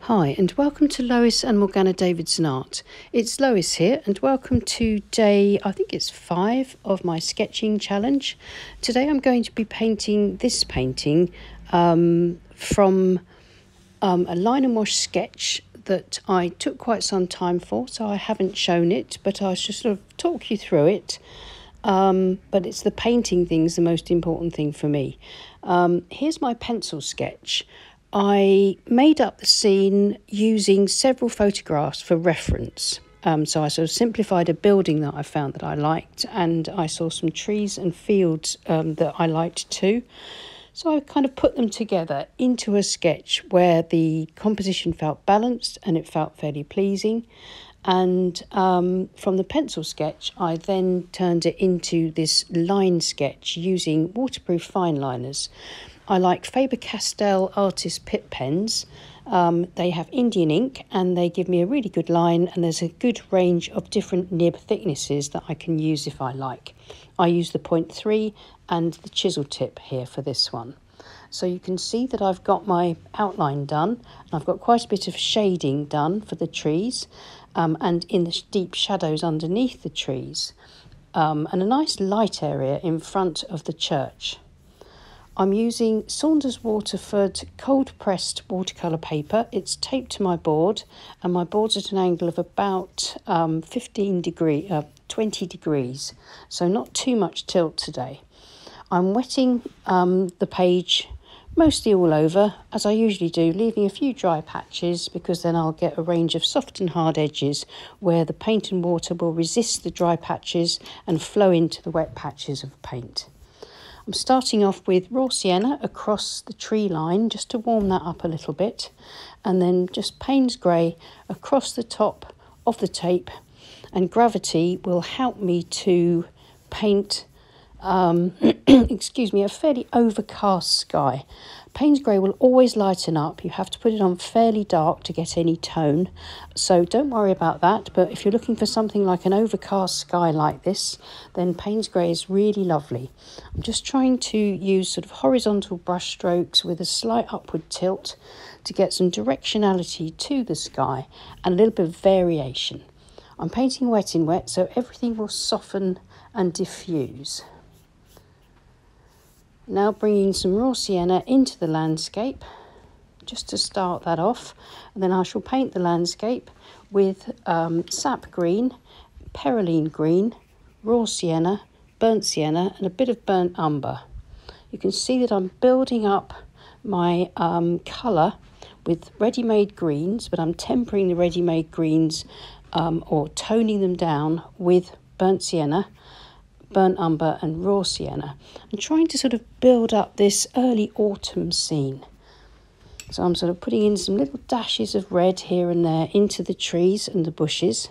Hi and welcome to Lois and Morgana Davidson Art. It's Lois here and welcome to day, I think it's 5 of my sketching challenge. Today I'm going to be painting this painting from a line and wash sketch that I took quite some time for, so I haven't shown it, but I should sort of talk you through it. But it's the painting thing's the most important thing for me. Here's my pencil sketch. I made up the scene using several photographs for reference. So I sort of simplified a building that I found that I liked, and I saw some trees and fields that I liked too. So I kind of put them together into a sketch where the composition felt balanced and it felt fairly pleasing. And from the pencil sketch, I then turned it into this line sketch using waterproof fine liners. I like Faber-Castell Artist Pitt pens. They have Indian ink and they give me a really good line, and there's a good range of different nib thicknesses that I can use if I like. I use the 0.3 and the chisel tip here for this one. So you can see that I've got my outline done, and I've got quite a bit of shading done for the trees and in the deep shadows underneath the trees, and a nice light area in front of the church. I'm using Saunders Waterford cold pressed watercolour paper. It's taped to my board, and my board's at an angle of about 20 degrees, so not too much tilt today. I'm wetting the page mostly all over, as I usually do, leaving a few dry patches because then I'll get a range of soft and hard edges where the paint and water will resist the dry patches and flow into the wet patches of paint. I'm starting off with raw sienna across the tree line just to warm that up a little bit, and then just Payne's grey across the top of the tape, and gravity will help me to paint a fairly overcast sky. Payne's grey will always lighten up. You have to put it on fairly dark to get any tone, so don't worry about that. But if you're looking for something like an overcast sky like this, then Payne's grey is really lovely. I'm just trying to use sort of horizontal brush strokes with a slight upward tilt to get some directionality to the sky and a little bit of variation. I'm painting wet in wet, so everything will soften and diffuse. Now bringing some raw sienna into the landscape, just to start that off, and then I shall paint the landscape with sap green, perylene green, raw sienna, burnt sienna, and a bit of burnt umber. You can see that I'm building up my colour with ready-made greens, but I'm tempering the ready-made greens or toning them down with burnt sienna, burnt umber and raw sienna. I'm trying to sort of build up this early autumn scene. So I'm sort of putting in some little dashes of red here and there into the trees and the bushes,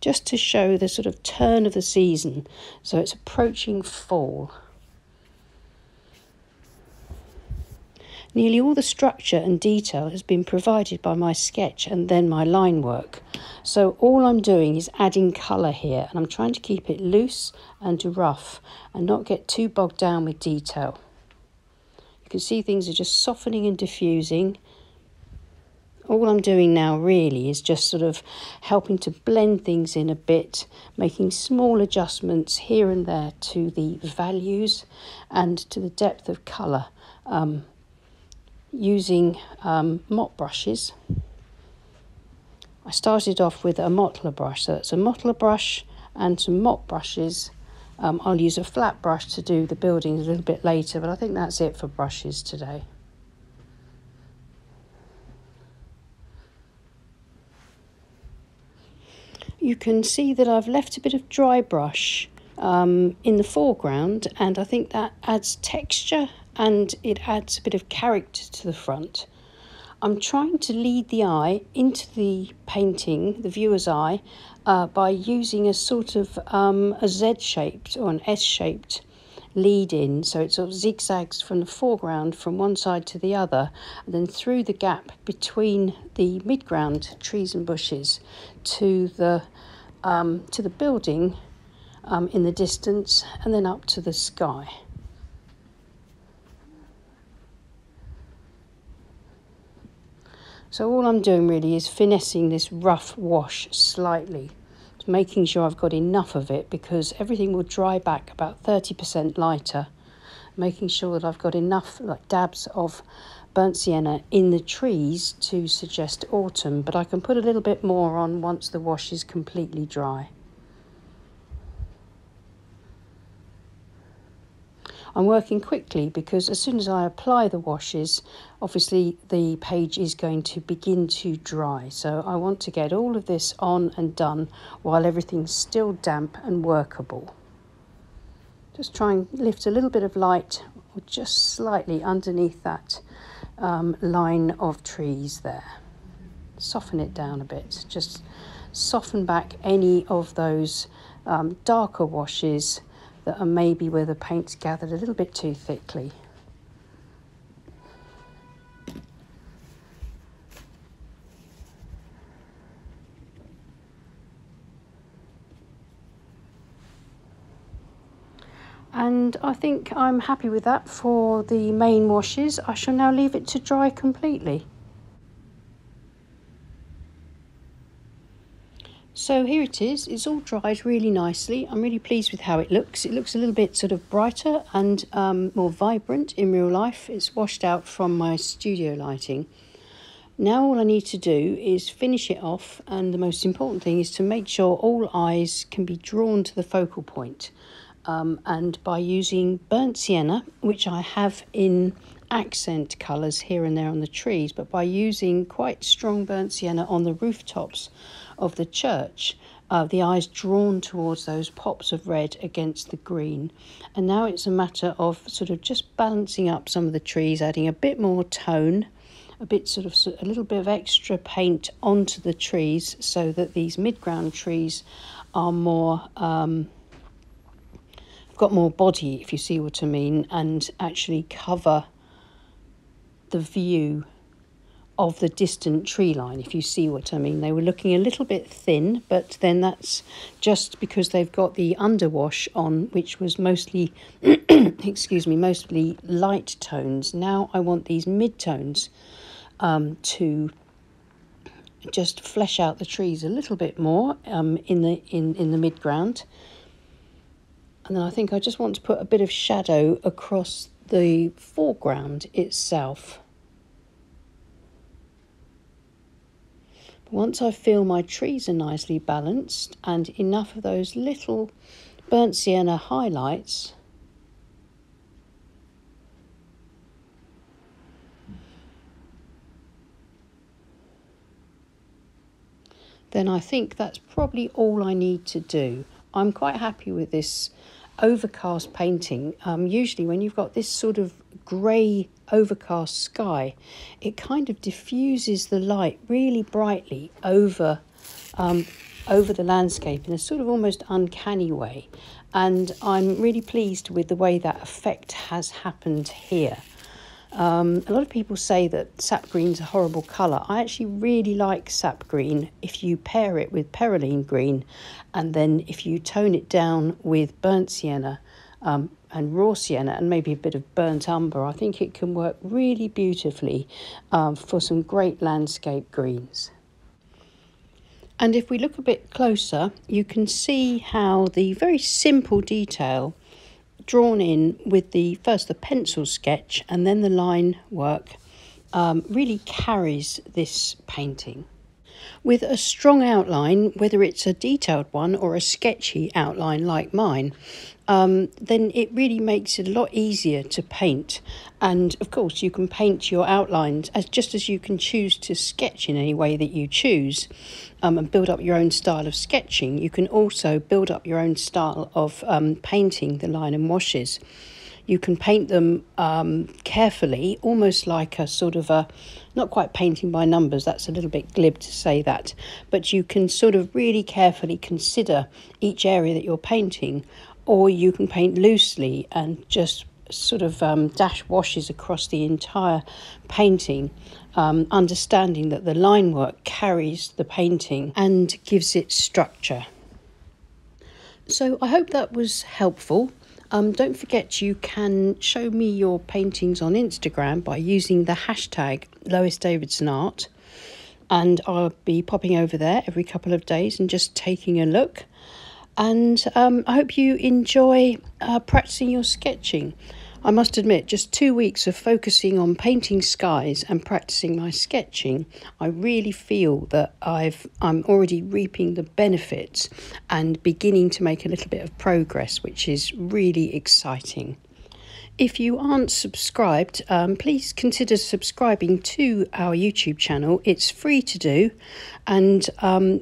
just to show the sort of turn of the season. So it's approaching fall. Nearly all the structure and detail has been provided by my sketch and then my line work. So all I'm doing is adding colour here, and I'm trying to keep it loose and rough and not get too bogged down with detail. You can see things are just softening and diffusing. All I'm doing now really is just sort of helping to blend things in a bit, making small adjustments here and there to the values and to the depth of colour. Using mop brushes. I started off with a Watercolor brush, so it's a Watercolor brush and some mop brushes. I'll use a flat brush to do the buildings a little bit later, but I think that's it for brushes today. You can see that I've left a bit of dry brush in the foreground, and I think that adds texture and it adds a bit of character to the front. I'm trying to lead the eye into the painting, the viewer's eye, by using a sort of a Z-shaped or an S-shaped lead in, so it sort of zigzags from the foreground from one side to the other, and then through the gap between the midground trees and bushes to the building in the distance, and then up to the sky. So all I'm doing really is finessing this rough wash slightly, making sure I've got enough of it, because everything will dry back about 30% lighter, making sure that I've got enough like dabs of burnt sienna in the trees to suggest autumn, but I can put a little bit more on once the wash is completely dry. I'm working quickly because as soon as I apply the washes, obviously the page is going to begin to dry. So I want to get all of this on and done while everything's still damp and workable. Just try and lift a little bit of light, or just slightly underneath that line of trees there. Soften it down a bit. Just soften back any of those darker washes that are maybe where the paint's gathered a little bit too thickly. And I think I'm happy with that for the main washes. I shall now leave it to dry completely. So here it is, it's all dried really nicely. I'm really pleased with how it looks. It looks a little bit sort of brighter and more vibrant in real life. It's washed out from my studio lighting. Now all I need to do is finish it off, and the most important thing is to make sure all eyes can be drawn to the focal point. And by using burnt sienna, which I have in accent colours here and there on the trees, but by using quite strong burnt sienna on the rooftops of the church, the eyes drawn towards those pops of red against the green. And now it's a matter of sort of just balancing up some of the trees, adding a bit more tone, a little bit of extra paint onto the trees, so that these mid-ground trees are more got more body, if you see what I mean, and actually cover the view of the distant tree line, if you see what I mean. They were looking a little bit thin, but then that's just because they've got the underwash on, which was mostly mostly light tones. Now I want these mid-tones to just flesh out the trees a little bit more in the mid-ground. And then I think I just want to put a bit of shadow across the foreground itself. Once I feel my trees are nicely balanced and enough of those little burnt sienna highlights, then I think that's probably all I need to do. I'm quite happy with this overcast painting. Usually when you've got this sort of grey overcast sky, it kind of diffuses the light really brightly over the landscape in a sort of almost uncanny way, and I'm really pleased with the way that effect has happened here. A lot of people say that sap green's a horrible colour. I actually really like sap green if you pair it with perylene green, and then if you tone it down with burnt sienna and raw sienna and maybe a bit of burnt umber. I think it can work really beautifully for some great landscape greens. And if we look a bit closer, you can see how the very simple detail drawn in with first the pencil sketch and then the line work really carries this painting. With a strong outline, whether it's a detailed one or a sketchy outline like mine, then it really makes it a lot easier to paint. And of course you can paint your outlines just as you can choose to sketch in any way that you choose, and build up your own style of sketching. You can also build up your own style of painting the line and washes. You can paint them carefully, almost like a sort of not quite painting by numbers, that's a little bit glib to say that, but you can sort of really carefully consider each area that you're painting, or you can paint loosely and just sort of dash washes across the entire painting, understanding that the line work carries the painting and gives it structure. So I hope that was helpful. Don't forget you can show me your paintings on Instagram by using the hashtag Lois Davidson Art. and I'll be popping over there every couple of days and just taking a look. And I hope you enjoy practicing your sketching. I must admit, just 2 weeks of focusing on painting skies and practicing my sketching, I really feel that I'm already reaping the benefits and beginning to make a little bit of progress, which is really exciting. If you aren't subscribed, please consider subscribing to our YouTube channel. It's free to do, and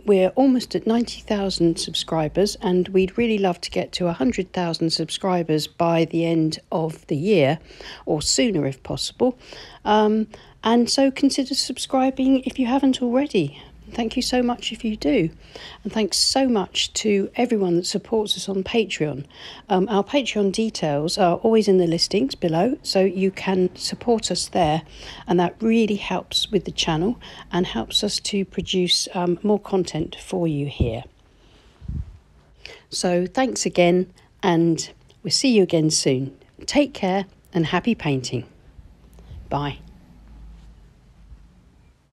we're almost at 90,000 subscribers, and we'd really love to get to 100,000 subscribers by the end of the year, or sooner if possible. And so consider subscribing if you haven't already. Thank you so much if you do. And thanks so much to everyone that supports us on Patreon. Our Patreon details are always in the listings below, so you can support us there. And that really helps with the channel and helps us to produce more content for you here. So thanks again, and we'll see you again soon. Take care and happy painting. Bye.